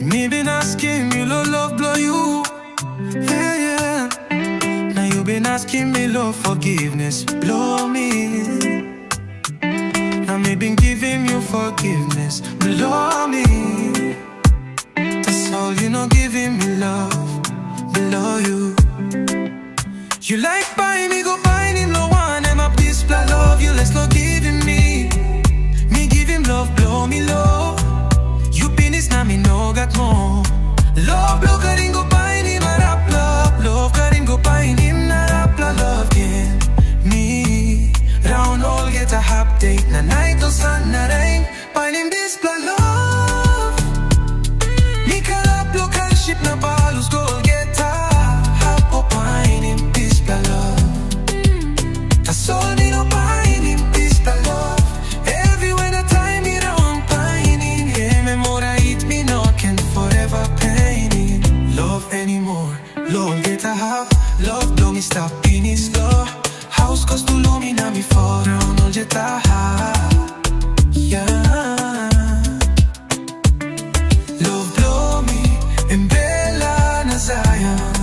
Me been asking me, love blow you. Yeah, yeah. Now you been asking me, love forgiveness, blow me. Now me been giving you forgiveness, blow me. That's all, you know, giving me love, blow you. You like buying me, go buying him, no one. And my peace, I love you, let's not give him me. Me give him love, blow me low. You penis, now me no got more. Love, blow, karin go buying him, a rap love. Love, karin go buying him, na rap love again. Me, round all get a hap date. Na night or sun, na rain. Buying him this blood love. Me can rap, blow, can ship, na balus, gold get a hap up, buying him this blood love. That's all me no buying him this blood love. Everywhere the time me round, buying him. Yeah, me more I eat me no can forever pain him. Love anymore, love get a hap. Love blow me stop in his law. House cost to low me na me for round all get a hap. Yeah. Love blow me in Bella na Zion.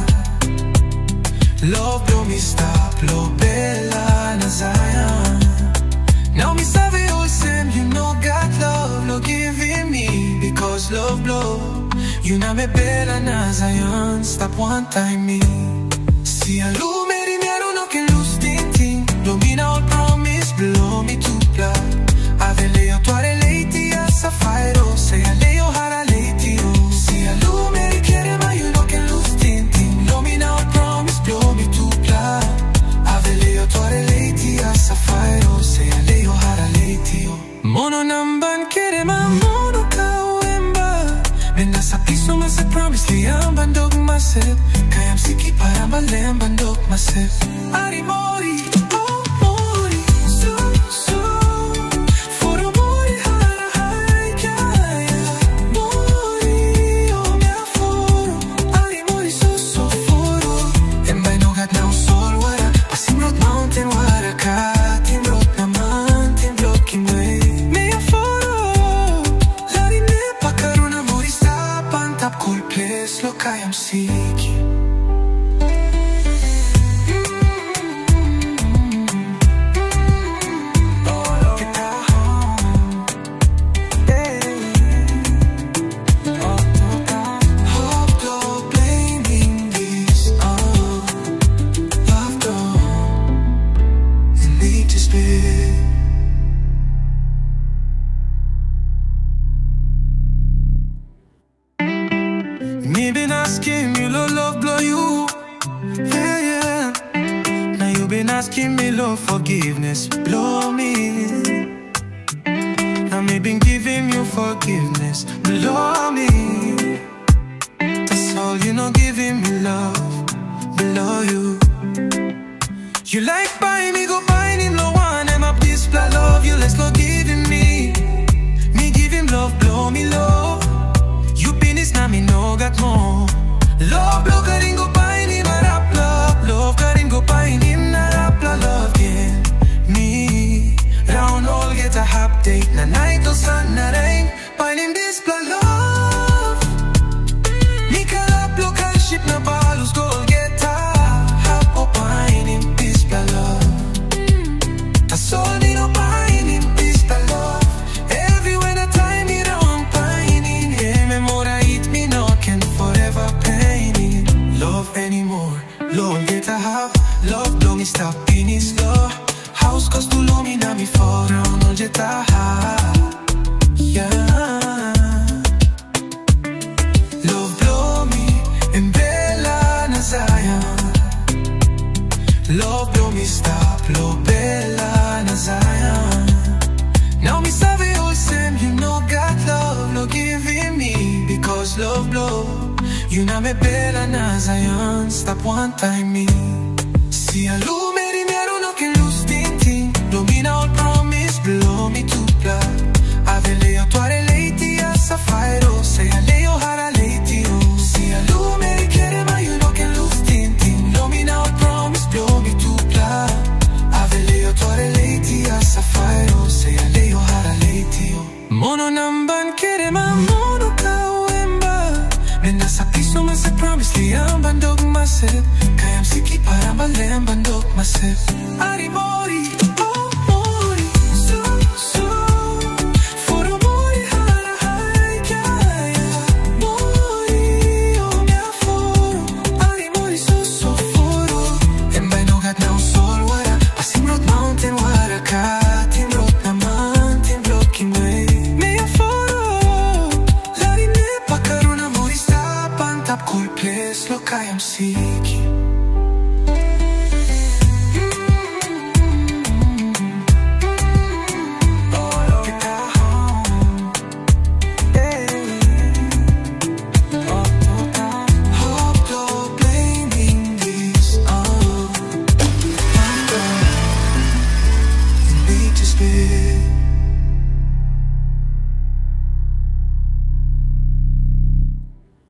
Love blow me stop, love Bella na Zion. Now me savvy all same, you know got love, no giving me. Because love blow, you know me Bella na Zion. Stop one time me. See a lu meri miaro no can lose ting. Blow me now all promise, blow me to blood. Ave leo tuare leiti a sapphire. Say a leo hara leiti. See a lu meri quiere ma you no can lose ting. Blow me now all promise, blow me to blood. Ave leo tuare leiti a sapphire. Say a leo hara leiti. Mono namban quiere ma mono kawemba. Benda sa piso ma se promise liam bandog masip. Kayam siki para balem bandog masip. Ari mori, oh mori, so so. For a mori hara hai kaya. Mori, oh mea foro. Ari mori so so foro. Embay no gat now sol wara. Pasim road mountain wara katin road naman tin blocking way. Mea foro. Lari ne pakaruna mori sa pantap cool place lo kayam siki. Me been asking me, love blow you. Yeah, yeah. Now you been asking me, love forgiveness, blow me. Now me been giving you forgiveness, blow me. That's all, you know, giving me love, blow you. You like buying me, go buying him, no one. And my peace, I love you, let's not give him me. Me give him love, blow me low. You penis, now me no got more. Love, blow, karin go buying him, a rap love. Love, karin go buying him, na rap love again. Me, round all get a hap date. Na night or sun, na rain. Buying him this blood love. Me can rap, blow, can ship, na balus, gold get a hap. Oh, buying him this blood love. That's all me no buying him this blood love. Everywhere the time me round, buying him. Yeah, me more I eat me no can forever pain him. Love anymore, love get a half. Love blow me stop in his law. House cost to low me na me for round all get a half. Yeah. Love blow me in Bella na Zion. Love blow me stop, love Bella na Zion. Now me savvy all same, you know got love, no giving me. Because love blow, you know me Bella na Zion. Stop one time me. See a lu meri miaro no can lose ting. Blow me now all promise, blow me to blood. Ave leo tuare leiti a sapphire. Say a leo hara leiti. See a lu meri quiere ma you no can lose ting. Blow me now all promise, blow me to blood. Ave leo tuare leiti a sapphire. Say a leo hara leiti. Mono namban quiere ma mono kawemba. Someone se promise liam bandog masip Kayam siki para malem bandog masip Ari mori, oh mori So, so Foro mori hara hai kaya Mori, oh mia foro Ari mori so, so foro Embay nogat na un sol wara Pasim road mountain wara ka Tim road naman, tim blocking way Mia foro Lari ne pakaruna mori sa Pantap cool place lo kayam siki